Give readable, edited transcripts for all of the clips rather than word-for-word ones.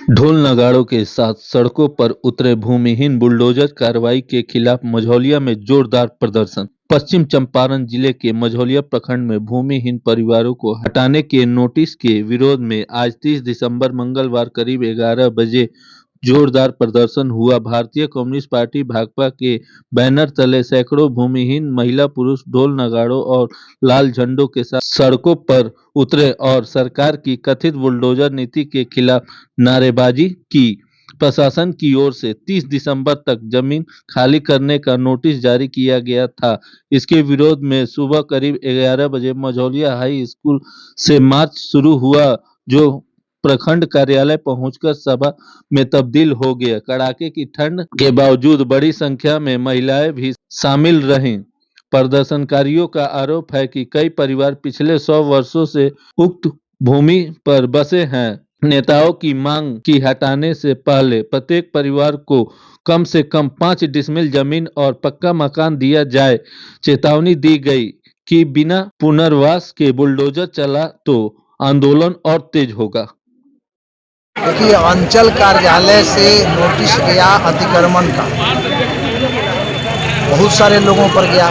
ढोल नगाड़ों के साथ सड़कों पर उतरे भूमिहीन बुलडोजर कार्रवाई के खिलाफ मझौलिया में जोरदार प्रदर्शन। पश्चिम चंपारण जिले के मझौलिया प्रखंड में भूमिहीन परिवारों को हटाने के नोटिस के विरोध में आज 30 दिसंबर मंगलवार करीब 11 बजे जोरदार प्रदर्शन हुआ। भारतीय कम्युनिस्ट पार्टी भाकपा के बैनर तले सैकड़ों भूमिहीन महिला पुरुष ढोल नगाड़ों और लाल झंडों के साथ सड़कों पर उतरे और सरकार की कथित बुलडोजर नीति के खिलाफ नारेबाजी की। प्रशासन की ओर से 30 दिसंबर तक जमीन खाली करने का नोटिस जारी किया गया था। इसके विरोध में सुबह करीब 11 बजे मझौलिया हाई स्कूल से मार्च शुरू हुआ, जो प्रखंड कार्यालय पहुंचकर सभा में तब्दील हो गया। कड़ाके की ठंड के बावजूद बड़ी संख्या में महिलाएं भी शामिल रहीं। प्रदर्शनकारियों का आरोप है कि कई परिवार पिछले 100 वर्षों से उक्त भूमि पर बसे हैं। नेताओं की मांग की हटाने से पहले प्रत्येक परिवार को कम से कम 5 डिसमिल जमीन और पक्का मकान दिया जाए। चेतावनी दी गई कि बिना पुनर्वास के बुलडोजर चला तो आंदोलन और तेज होगा। देखिए, अंचल कार्यालय से नोटिस गया अतिक्रमण का, बहुत सारे लोगों पर गया।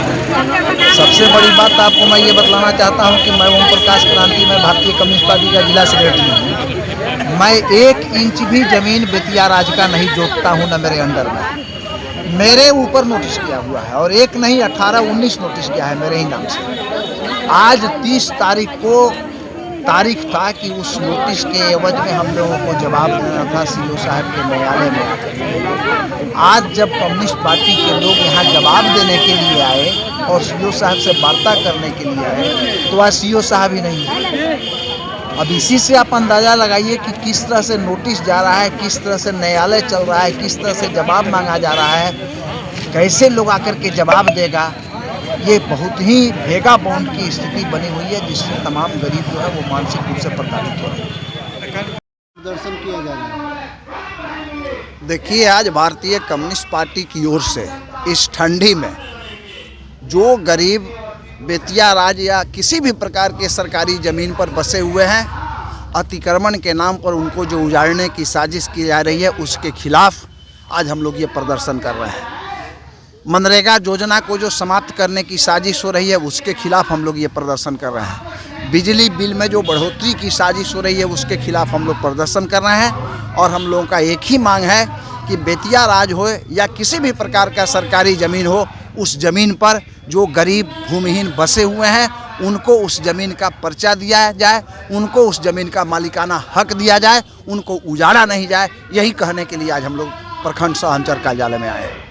सबसे बड़ी बात आपको मैं ये बतलाना चाहता हूँ कि मैं ओम प्रकाश क्रांति में भारतीय कम्युनिस्ट पार्टी का जिला सेक्रेटरी हूँ। मैं 1 इंच भी जमीन बेतिया राज का नहीं जोतता हूँ, न मेरे अंडर में। मेरे ऊपर नोटिस किया हुआ है और एक नहीं 18-19 नोटिस किया है मेरे ही नाम से। आज 30 तारीख को तारीख था कि उस नोटिस के एवज में हम लोगों को जवाब देना था सीओ साहब के न्यायालय में आकर। आज जब कम्युनिस्ट पार्टी के लोग यहाँ जवाब देने के लिए आए और सीओ साहब से वार्ता करने के लिए आए, तो आज सीओ साहब ही नहीं है। अब इसी से आप अंदाज़ा लगाइए कि किस तरह से नोटिस जा रहा है, किस तरह से न्यायालय चल रहा है, किस तरह से जवाब मांगा जा रहा है, कैसे लोग आकर के जवाब देगा। ये बहुत ही भेगा बाउंड की स्थिति बनी हुई है, जिससे तमाम गरीब जो है वो मानसिक रूप से प्रताड़ित हो रहे हैं। प्रदर्शन किया जा रहा है। देखिए, आज भारतीय कम्युनिस्ट पार्टी की ओर से इस ठंडी में जो गरीब बेतिया राज या किसी भी प्रकार के सरकारी ज़मीन पर बसे हुए हैं, अतिक्रमण के नाम पर उनको जो उजाड़ने की साजिश की जा रही है, उसके खिलाफ आज हम लोग ये प्रदर्शन कर रहे हैं। मनरेगा योजना को जो समाप्त करने की साजिश हो रही है, उसके खिलाफ हम लोग ये प्रदर्शन कर रहे हैं। बिजली बिल में जो बढ़ोतरी की साजिश हो रही है, उसके खिलाफ हम लोग प्रदर्शन कर रहे हैं। और हम लोगों का एक ही मांग है कि बेतिया राज हो या किसी भी प्रकार का सरकारी ज़मीन हो, उस ज़मीन पर जो गरीब भूमिहीन बसे हुए हैं, उनको उस ज़मीन का पर्चा दिया जाए, उनको उस ज़मीन का मालिकाना हक दिया जाए, उनको उजाड़ा नहीं जाए। यही कहने के लिए आज हम लोग प्रखंड सह अंचल कार्यालय में आए हैं।